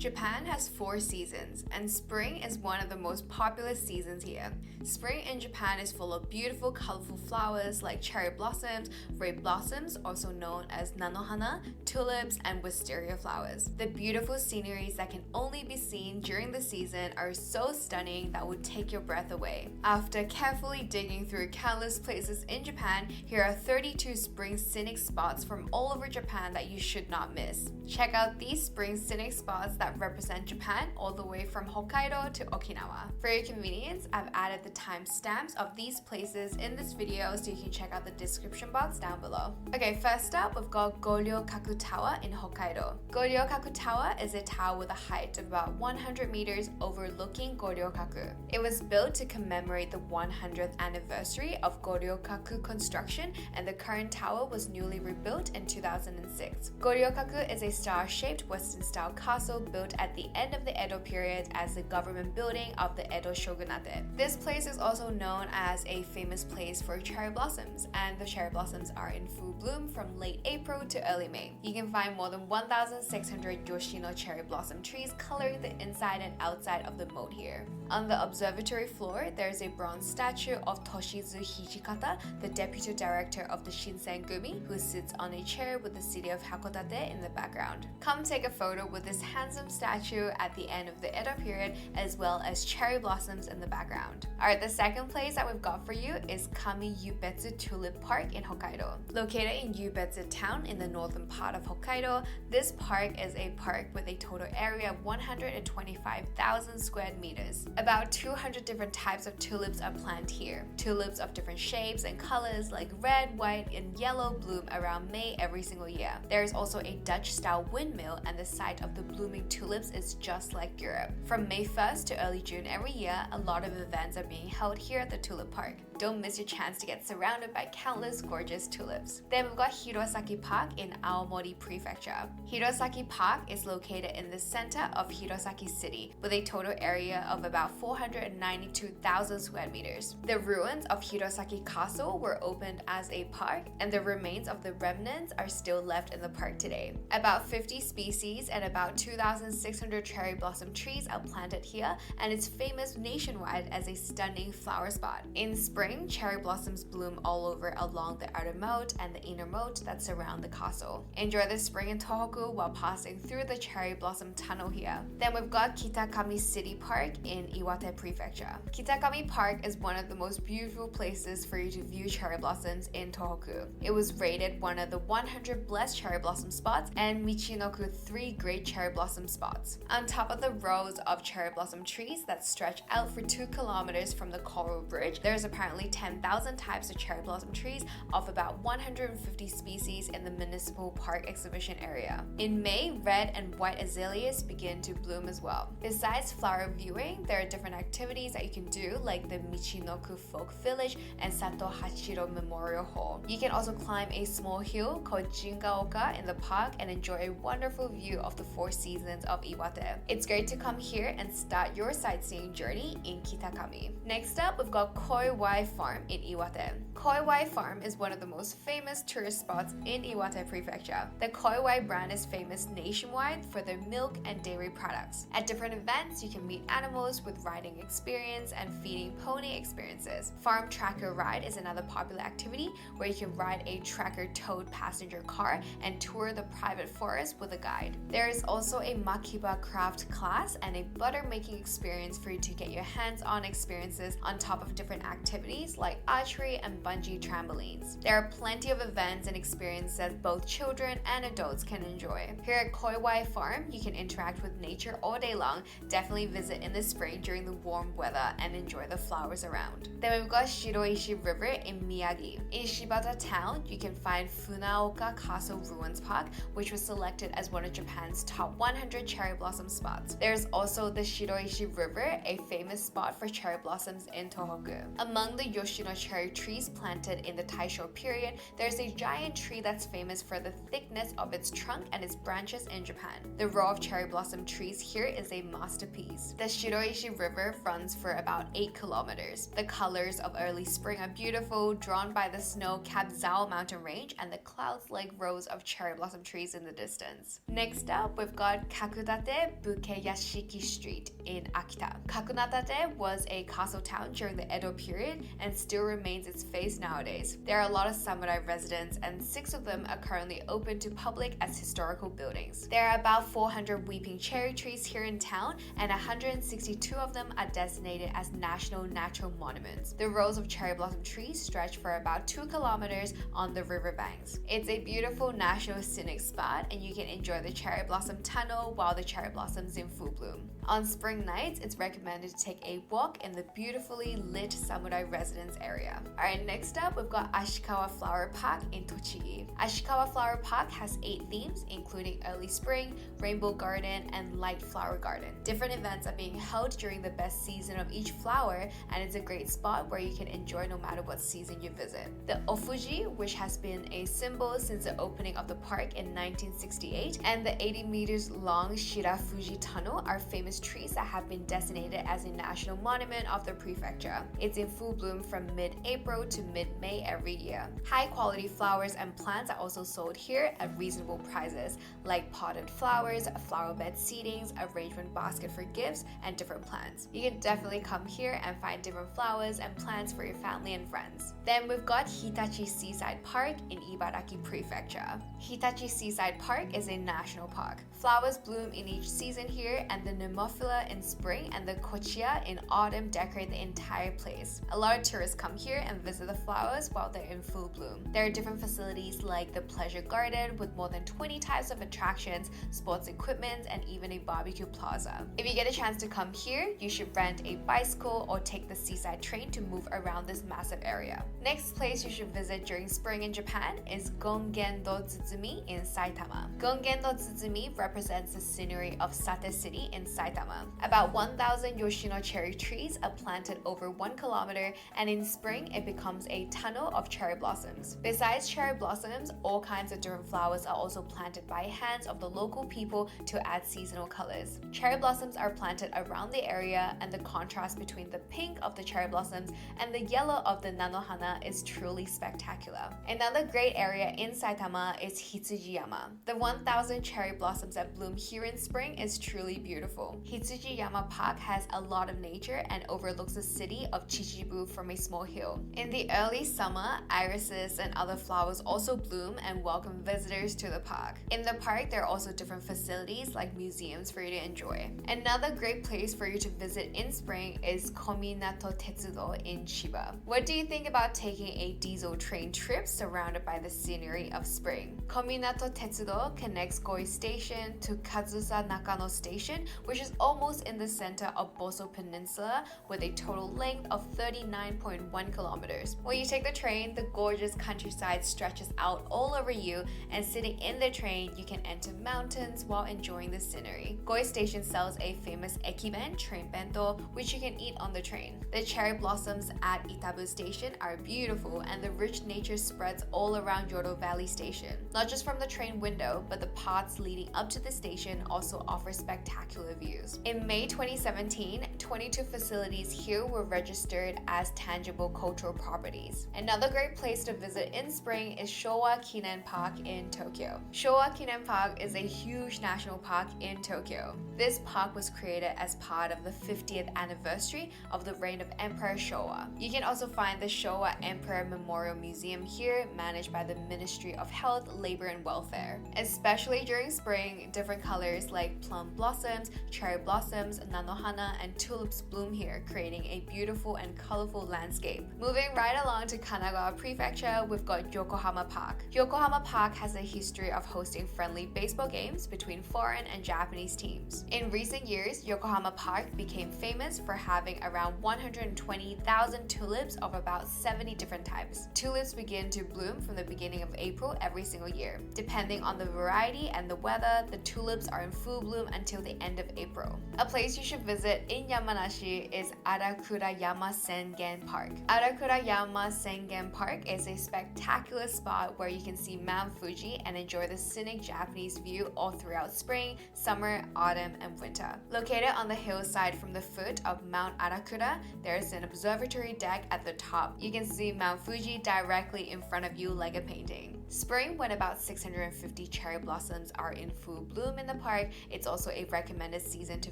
Japan has 4 seasons, and spring is one of the most popular seasons here. Spring in Japan is full of beautiful, colorful flowers like cherry blossoms, red blossoms, also known as Nanohana, tulips, and wisteria flowers. The beautiful sceneries that can only be seen during the season are so stunning that would take your breath away. After carefully digging through countless places in Japan, here are 32 spring scenic spots from all over Japan that you should not miss. Check out these spring scenic spots that represent Japan all the way from Hokkaido to Okinawa. For your convenience, I've added the timestamps of these places in this video so you can check out the description box down below. Okay, first up, we've got Goryokaku Tower in Hokkaido. Goryokaku Tower is a tower with a height of about 100 meters overlooking Goryokaku. It was built to commemorate the 100th anniversary of Goryokaku construction, and the current tower was newly rebuilt in 2006. Goryokaku is a star-shaped Western-style castle built at the end of the Edo period as the government building of the Edo shogunate. This place is also known as a famous place for cherry blossoms, and the cherry blossoms are in full bloom from late April to early May. You can find more than 1,600 Yoshino cherry blossom trees coloring the inside and outside of the moat here. On the observatory floor, there is a bronze statue of Toshizu Hijikata, the deputy director of the Shinsengumi, who sits on a chair with the city of Kakudate in the background. Come take a photo with this handsome statue at the end of the Edo period, as well as cherry blossoms in the background. Alright, the second place that we've got for you is Kamiyubetsu Tulip Park in Hokkaido. Located in Yubetsu town in the northern part of Hokkaido, this park is a park with a total area of 125,000 square meters. About 200 different types of tulips are planted here. Tulips of different shapes and colors like red, white, and yellow bloom around May every single year. There is also a Dutch-style windmill, and the site of the blooming tulips is just like Europe. From May 1st to early June every year, a lot of events are being held here at the Tulip Park. Don't miss your chance to get surrounded by countless gorgeous tulips. Then we've got Hirosaki Park in Aomori Prefecture. Hirosaki Park is located in the center of Hirosaki City with a total area of about 492,000 square meters. The ruins of Hirosaki Castle were opened as a park, and the remains of the remnants are still left in the park today. About 50 species and about 2,600 cherry blossom trees are planted here, and it's famous nationwide as a stunning flower spot. In spring, cherry blossoms bloom all over along the outer moat and the inner moat that surround the castle. Enjoy the spring in Tohoku while passing through the cherry blossom tunnel here. Then we've got Kitakami City Park in Iwate Prefecture. Kitakami Park is one of the most beautiful places for you to view cherry blossoms in Tohoku. It was rated one of the 100 blessed cherry blossom spots and Michinoku 3 great cherry blossom spots. On top of the rows of cherry blossom trees that stretch out for 2 kilometers from the Coral Bridge, there's apparently 10,000 types of cherry blossom trees of about 150 species in the municipal park exhibition area. In May, red and white azaleas begin to bloom as well. Besides flower viewing, there are different activities that you can do, like the Michinoku Folk Village and Sato Hachiro Memorial Hall. You can also climb a small hill called Jingaoka in the park and enjoy a wonderful view of the 4 seasons of Iwate. It's great to come here and start your sightseeing journey in Kitakami. Next up, we've got Koiwai Farm in Iwate. Koiwai Farm is one of the most famous tourist spots in Iwate Prefecture. The Koiwai brand is famous nationwide for their milk and dairy products. At different events, you can meet animals with riding experience and feeding pony experiences. Farm Tracker Ride is another popular activity where you can ride a tracker-towed passenger car and tour the private forest with a guide. There is also a Makiba craft class and a butter making experience for you to get your hands-on experiences on top of different activities like archery and bungee trampolines. There are plenty of events and experiences that both children and adults can enjoy. Here at Koiwai Farm, you can interact with nature all day long. Definitely visit in the spring during the warm weather and enjoy the flowers around. Then we've got Shiroishi River in Miyagi. In Shibata town, you can find Funaoka Castle Ruins Park, which was selected as one of Japan's top 100 cherry blossom spots. There's also the Shiroishi River, a famous spot for cherry blossoms in Tohoku. Among the Yoshino cherry trees planted in the Taisho period, there's a giant tree that's famous for the thickness of its trunk and its branches in Japan. The row of cherry blossom trees here is a masterpiece. The Shiroishi River runs for about 8 kilometers. The colors of early spring are beautiful, drawn by the snow-capped Zao mountain range and the clouds like rows of cherry blossom trees in the distance. Next up, we've got Kakudate Bukeyashiki Street in Akita. Kakudate was a castle town during the Edo period and still remains its face nowadays. There are a lot of samurai residents and 6 of them are currently open to public as historical buildings. There are about 400 weeping cherry trees here in town and 162 of them are designated as national natural monuments. The rows of cherry blossom trees stretch for about 2 kilometers on the riverbanks. It's a beautiful national scenic spot and you can enjoy the cherry blossom tunnel while the cherry blossoms in full bloom. On spring nights, it's recommended to take a walk in the beautifully lit samurai residence area. Alright, next up we've got Ashikaga Flower Park in Tochigi. Ashikaga Flower Park has 8 themes including early spring, rainbow garden, and light flower garden. Different events are being held during the best season of each flower and it's a great spot where you can enjoy no matter what season you visit. The Ofuji, which has been a symbol since the opening of the park in 1968, and the 80 meters long Shirafuji Tunnel are famous trees that have been designated as a national monument of the prefecture. It's in full bloom from mid-April to mid-May every year. High quality flowers and plants are also sold here at reasonable prices, like potted flowers, flower bed seedings, arrangement basket for gifts, and different plants. You can definitely come here and find different flowers and plants for your family and friends. Then we've got Hitachi Seaside Park in Ibaraki Prefecture. Hitachi Seaside Park is a national park. Flowers bloom in each season here, and the Nemophila in spring and the Kochia in autumn decorate the entire place. A lot of tourists come here and visit the flowers while they're in full bloom. There are different facilities like the Pleasure Garden with more than 20 types of attractions, sports equipment, and even a barbecue plaza. If you get a chance to come here, you should rent a bicycle or take the Seaside train to move around this massive area. Next place you should visit during spring in Japan is Gongendo Tsutsumi in Saitama. Gongendo Tsutsumi represents the scenery of Sate City in Saitama. About 1,000 Yoshino cherry trees are planted over 1 kilometer, and in spring it becomes a tunnel of cherry blossoms. Besides cherry blossoms, all kinds of different flowers are also planted by hands of the local people to add seasonal colors. Cherry blossoms are planted around the area, and the contrast between the pink of the cherry blossoms and the yellow of the Nanohana is truly spectacular. Another great area in Saitama is Hitsujiyama. The 1,000 cherry blossoms that bloom here in spring is truly beautiful. Hitsujiyama Park has a lot of nature and overlooks the city of Chichibu from a small hill. In the early summer, irises and other flowers also bloom and welcome visitors to the park. In the park, there are also different facilities like museums for you to enjoy. Another great place for you to visit in spring is Kominato Tetsudo in Chiba. What do you think about taking a diesel train trip surrounded by the scenery of spring? Kominato Tetsudo connects Goi Station to Kazusa Nakano Station, which is almost in the center of Boso Peninsula with a total length of 39.1 kilometers. When you take the train, the gorgeous countryside stretches out all over you, and sitting in the train, you can enter mountains while enjoying the scenery. Goi Station sells a famous ekiben train bento, which you can eat on the train. The cherry blossoms at Itabu Station are beautiful, and the rich nature spreads all around Yodo Valley Station. Not just from the train window, but the paths leading up to the station also offer spectacular views. In May 2017, 22 facilities here were registered as tangible cultural properties. Another great place to visit in spring is Showa Kinen Park in Tokyo. Showa Kinen Park is a huge national park in Tokyo. This park was created as part of the 50th anniversary of the reign of Emperor Showa. You can also find the Showa Emperor Memorial Museum here, managed by the Ministry of Health, Labor and Welfare. Especially during spring, different colors like plum blossoms, cherry blossoms, nanohana, and tulips bloom here, creating a beautiful and colorful landscape. Moving right along to Kanagawa Prefecture, we've got Yokohama Park. Yokohama Park has a history of hosting friendly baseball games between foreign and Japanese teams. In recent years, Yokohama Park became famous for having around 120,000 tulips of about 70 different types. Tulips begin to bloom from the beginning of April every single year. Depending on the variety and the weather, the tulips are in full bloom until the end of April. A place you should visit in Yamanashi is Arakurayama Sengen Park. Arakurayama Sengen Park is a spectacular spot where you can see Mount Fuji and enjoy the scenic Japanese view all throughout spring, summer, autumn, and winter. Located on the hillside from the foot of Mount Arakura, there is an observatory deck at the top. You can see Mount Fuji directly in front of you like a painting. Spring, when about 650 cherry blossoms are in full bloom in the park, it's also a recommended season to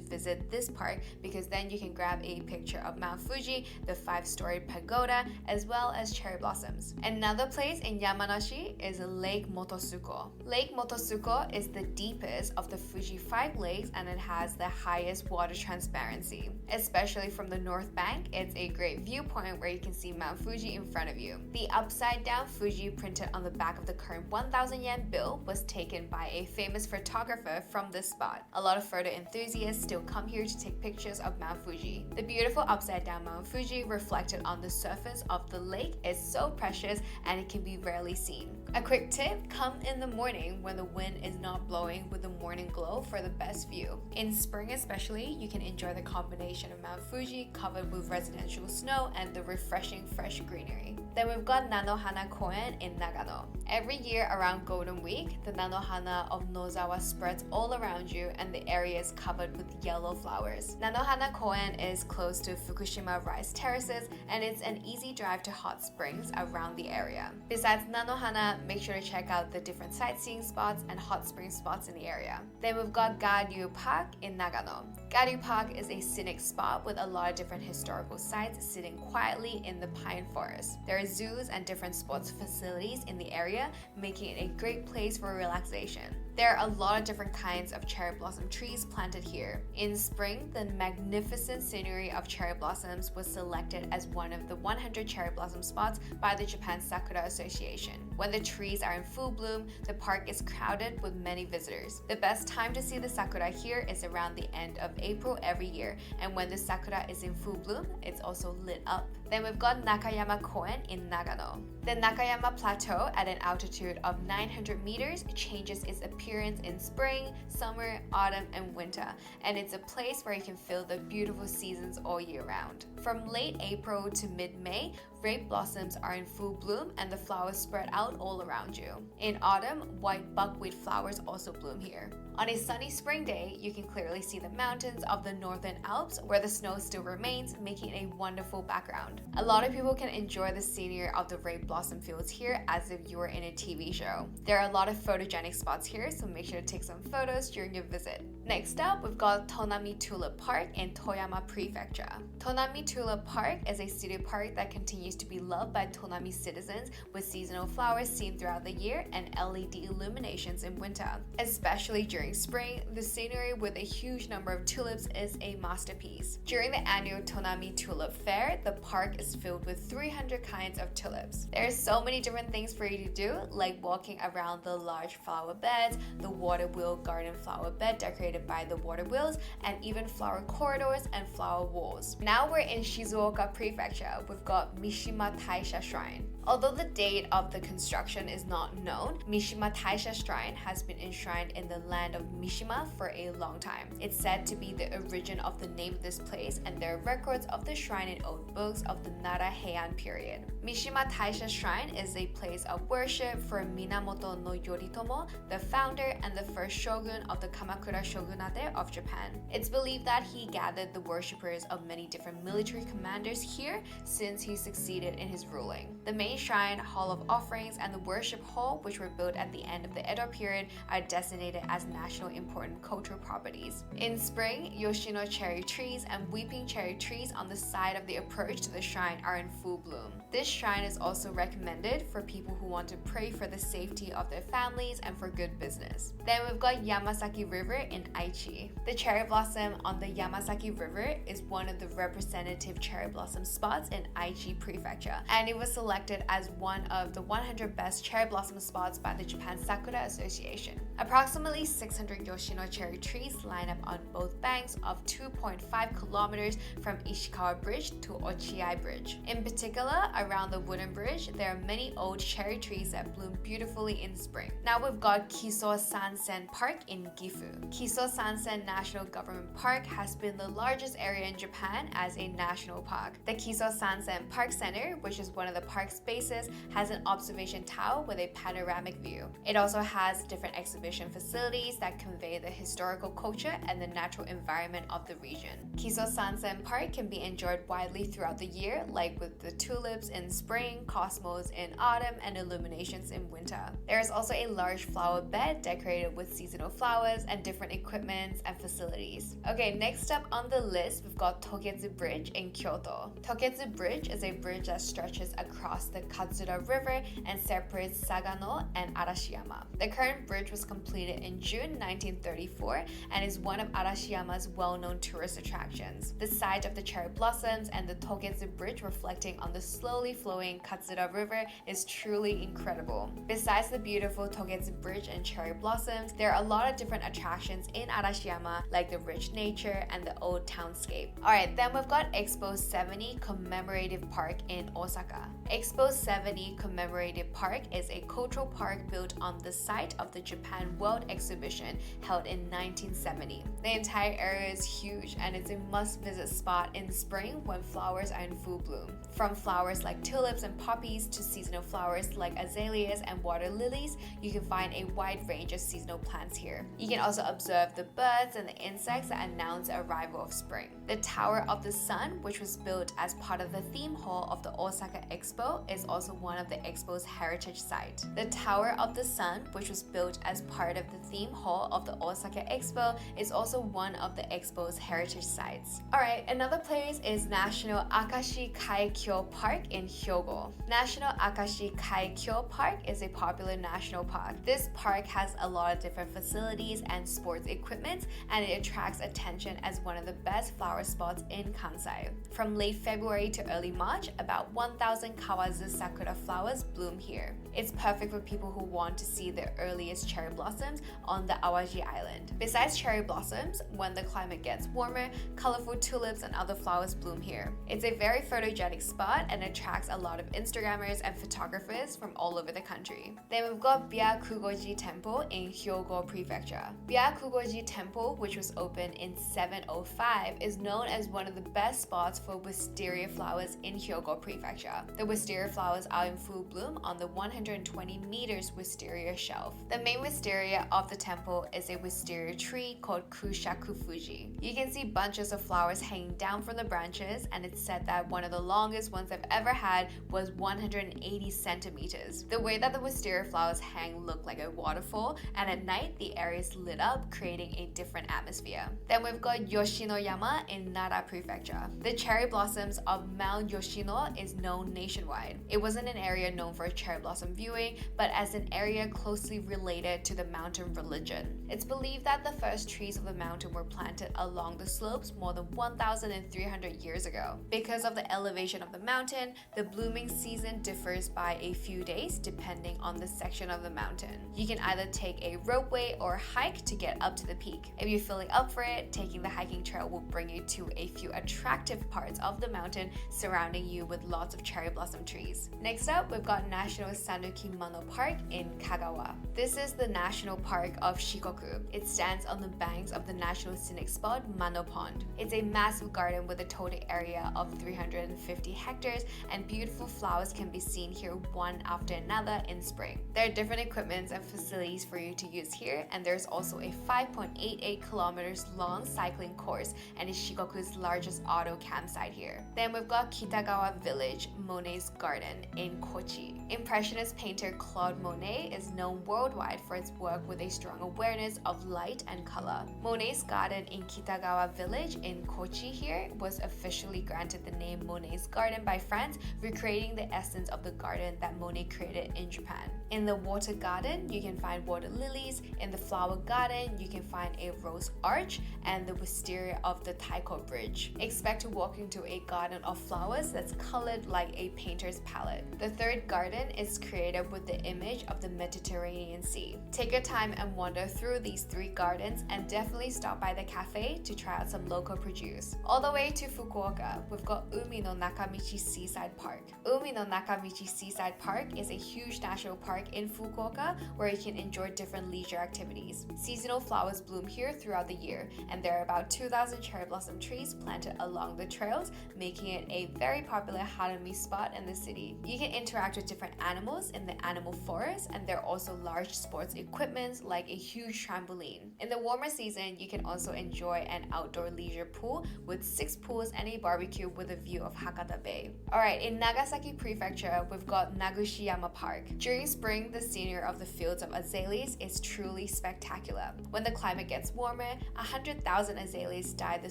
visit this park because then you can grab a picture of Mount Fuji, the 5-storied pagoda, as well as cherry blossoms. Another place in Yamanashi is Lake Motosuko. Lake Motosuko is the deepest of the Fuji 5 lakes and it has the highest water transparency. Especially from the north bank, it's a great viewpoint where you can see Mount Fuji in front of you. The upside down Fuji printed on the back of the current 1,000 yen bill was taken by a famous photographer from this spot. A lot of photo enthusiasts still come here to take pictures of Mount Fuji. The beautiful upside down Mount Fuji reflected on the surface of the lake is so precious and it can be rarely seen. A quick tip, come in the morning when the wind is not blowing with the morning glow for the best view. In spring especially, you can enjoy the combination of Mount Fuji covered with residential snow and the refreshing fresh greenery. Then we've got Nanohana Koen in Nagano. Every year around Golden Week, the Nanohana of Nozawa spreads all around you and the area is covered with yellow flowers. Nanohana Koen is close to Fukushima rice terraces and it's an easy drive to hot springs around the area. Besides Nanohana, make sure to check out the different sightseeing spots and hot spring spots in the area. Then we've got Garyu Park in Nagano. Garyu Park is a scenic spot with a lot of different historical sites sitting quietly in the pine forest. There are zoos and different sports facilities in the area, making it a great place for relaxation. There are a lot of different kinds of cherry blossom trees planted here. In spring, the magnificent scenery of cherry blossoms was selected as one of the 100 cherry blossom spots by the Japan Sakura Association. When the trees are in full bloom, the park is crowded with many visitors. The best time to see the sakura here is around the end of April every year, and when the sakura is in full bloom, it's also lit up. Then we've got Nakayama Koen in Nagano. The Nakayama Plateau at an altitude of 900 meters changes its appearance in spring, summer, autumn, and winter, and it's a place where you can feel the beautiful seasons all year round. From late April to mid-May, grape blossoms are in full bloom and the flowers spread out all around you. In autumn, white buckwheat flowers also bloom here. On a sunny spring day, you can clearly see the mountains of the Northern Alps where the snow still remains, making a wonderful background. A lot of people can enjoy the scenery of the grape blossom fields here as if you were in a TV show. There are a lot of photogenic spots here, so make sure to take some photos during your visit. Next up, we've got Tonami Tulip Park in Toyama Prefecture. Tonami Tulip Park is a city park that continues to be loved by Tonami citizens with seasonal flowers seen throughout the year and LED illuminations in winter. Especially during spring, the scenery with a huge number of tulips is a masterpiece. During the annual Tonami Tulip Fair, the park is filled with 300 kinds of tulips. There are so many different things for you to do, like walking around the large flower beds, the water wheel garden flower bed decorated by the water wheels, and even flower corridors and flower walls. Now we're in Shizuoka Prefecture. We've got Mishima Taisha Shrine. Although the date of the construction is not known, Mishima Taisha Shrine has been enshrined in the land of Mishima for a long time. It's said to be the origin of the name of this place, and there are records of the shrine in old books of the Nara Heian period. Mishima Taisha Shrine is a place of worship for Minamoto no Yoritomo, the founder and the first shogun of the Kamakura Shogunate of Japan. It's believed that he gathered the worshippers of many different military commanders here since he succeeded in his ruling. The main shrine, hall of offerings, and the worship hall, which were built at the end of the Edo period, are designated as national important cultural properties. In spring, Yoshino cherry trees and weeping cherry trees on the side of the approach to the shrine are in full bloom. This shrine is also recommended for people who want to pray for the safety of their families and for good business. Then we've got Yamasaki River in Aichi. The cherry blossom on the Yamasaki River is one of the representative cherry blossom spots in Aichi Prefecture, and it was selected as one of the 100 best cherry blossom spots by the Japan Sakura Association. Approximately 600 Yoshino cherry trees line up on both banks of 2.5 kilometers from Ishikawa Bridge to Ochiai Bridge. In particular, around the wooden bridge, there are many old cherry trees that bloom beautifully in spring. Now we've got Kiso Sansen Park in Gifu. Kiso Sansen National Government Park has been the largest area in Japan as a national park. The Kiso Sansen Park Center, which is one of the park's faces, has an observation tower with a panoramic view. It also has different exhibition facilities that convey the historical culture and the natural environment of the region. Kiso-sansen Park can be enjoyed widely throughout the year, like with the tulips in spring, cosmos in autumn, and illuminations in winter. There is also a large flower bed decorated with seasonal flowers and different equipments and facilities. Okay, next up on the list, we've got Togetsu Bridge in Kyoto. Togetsu Bridge is a bridge that stretches across the Katsudo River and separates Sagano and Arashiyama. The current bridge was completed in June 1934 and is one of Arashiyama's well-known tourist attractions. The sight of the cherry blossoms and the Togetsu Bridge reflecting on the slowly flowing Katsudo River is truly incredible. Besides the beautiful Togetsu Bridge and cherry blossoms, there are a lot of different attractions in Arashiyama, like the rich nature and the old townscape. Alright, then we've got Expo 70 Commemorative Park in Osaka. Expo 70 Commemorative Park is a cultural park built on the site of the Japan World Exhibition held in 1970. The entire area is huge and it's a must-visit spot in spring when flowers are in full bloom. From flowers like tulips and poppies to seasonal flowers like azaleas and water lilies, you can find a wide range of seasonal plants here. You can also observe the birds and the insects that announce the arrival of spring. The Tower of the Sun, which was built as part of the theme hall of the Osaka Expo, is also one of the Expo's heritage sites. The Tower of the Sun, which was built as part of the theme hall of the Osaka Expo, is also one of the Expo's heritage sites. Alright, another place is National Akashi Kaikyo Park in Hyogo. National Akashi Kaikyo Park is a popular national park. This park has a lot of different facilities and sports equipment, and it attracts attention as one of the best flower spots in Kansai. From late February to early March, about 1,000 kawazu sakura flowers bloom here. It's perfect for people who want to see the earliest cherry blossoms on the Awaji Island. Besides cherry blossoms, when the climate gets warmer, colorful tulips and other flowers bloom here. It's a very photogenic spot and attracts a lot of Instagrammers and photographers from all over the country. Then we've got Byakugo-ji Temple in Hyogo Prefecture. Byakugo-ji Temple, which was opened in 705, is known as one of the best spots for wisteria flowers in Hyogo Prefecture. The wisteria flowers are in full bloom on the 120 meters wisteria shelf. The main wisteria of the temple is a wisteria tree called Kushaku Fuji. You can see bunches of flowers hanging down from the branches, and it's said that one of the longest ones I've ever had was 180 centimeters. The way that the wisteria flowers hang look like a waterfall, and at night the area is lit up, creating a different atmosphere. Then we've got Yoshinoyama in Nara Prefecture. The cherry blossoms of Mount Yoshino is known nationwide. It wasn't an area known for cherry blossom viewing, but as an area closely related to the mountain religion. It's believed that the first trees of the mountain were planted along the slopes more than 1,300 years ago. Because of the elevation of the mountain, the blooming season differs by a few days depending on the section of the mountain. You can either take a ropeway or hike to get up to the peak. If you're feeling up for it, taking the hiking trail will bring you to a few attractive parts of the mountain surrounding you with lots of cherry blossom trees. Next up, we've got National Sanuki Mano Park in Kagawa. This is the national park of Shikoku. It stands on the banks of the national scenic spot Mano Pond. It's a massive garden with a total area of 350 hectares, and beautiful flowers can be seen here one after another in spring. There are different equipments and facilities for you to use here, and there's also a 5.88 kilometers long cycling course, and is Shikoku's largest auto campsite here. Then we've got Kitagawa Village, Monet's Garden in Kochi. Impressionist painter Claude Monet is known worldwide for its work with a strong awareness of light and color. Monet's garden in Kitagawa Village in Kochi here was officially granted the name Monet's Garden by France, recreating the essence of the garden that Monet created in Japan. In the water garden, you can find water lilies. In the flower garden, you can find a rose arch and the wisteria of the Taiko Bridge. Expect to walk into a garden of flowers that's colored like a painter's palette. The third garden is created with the image of the Mediterranean Sea. Take your time and wander through these 3 gardens, and definitely stop by the cafe to try out some local produce. All the way to Fukuoka, we've got Umi no Nakamichi Seaside Park. Umi no Nakamichi Seaside Park is a huge national park in Fukuoka where you can enjoy different leisure activities. Seasonal flowers bloom here throughout the year, and there are about 2,000 cherry blossom trees planted along the trails, making it a very popular Hanami spot in the city. You can interact with different animals in the animal forest, and there are also large sports equipment like a huge trampoline. In the warmer season, you can also enjoy an outdoor leisure pool with 6 pools and a barbecue with a view of Hakata Bay. Alright, in Nagasaki Prefecture, we've got Nagushiyama Park. During spring, the scenery of the fields of azaleas is truly spectacular. When the climate gets warmer, 100,000 azaleas dye the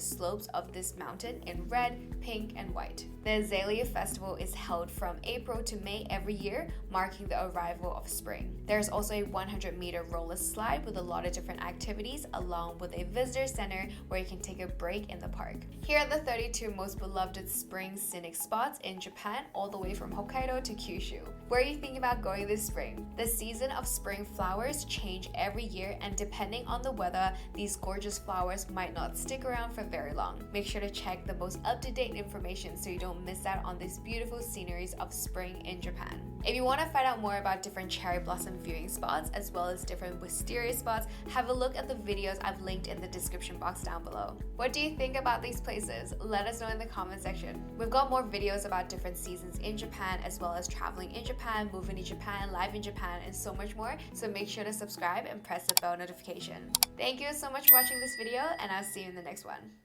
slopes of this mountain in red, pink, and white. The Azalea Festival is held from April to May every year, marking the arrival of spring. There's also a 100-meter roller slide with a lot of different activities, along with a visitor center where you can take a break in the park. Here are the 32 most beloved spring scenic spots in Japan, all the way from Hokkaido to Kyushu. Where are you thinking about going this spring? The season of spring flowers change every year, and depending on the weather, these gorgeous flowers might not stick around for very long. Make sure to check the most up-to-date information so you don't miss out on these beautiful sceneries of spring in Japan. If you want to find out more about different cherry blossom viewing spots as well as different wisteria spots, have a look at the videos I've linked in the description box down below. What do you think about these places? Let us know in the comment section. We've got more videos about different seasons in Japan, as well as traveling in Japan, moving to Japan, live in Japan, and so much more, so make sure to subscribe and press the bell notification. Thank you so much for watching this video, and I'll see you in the next one.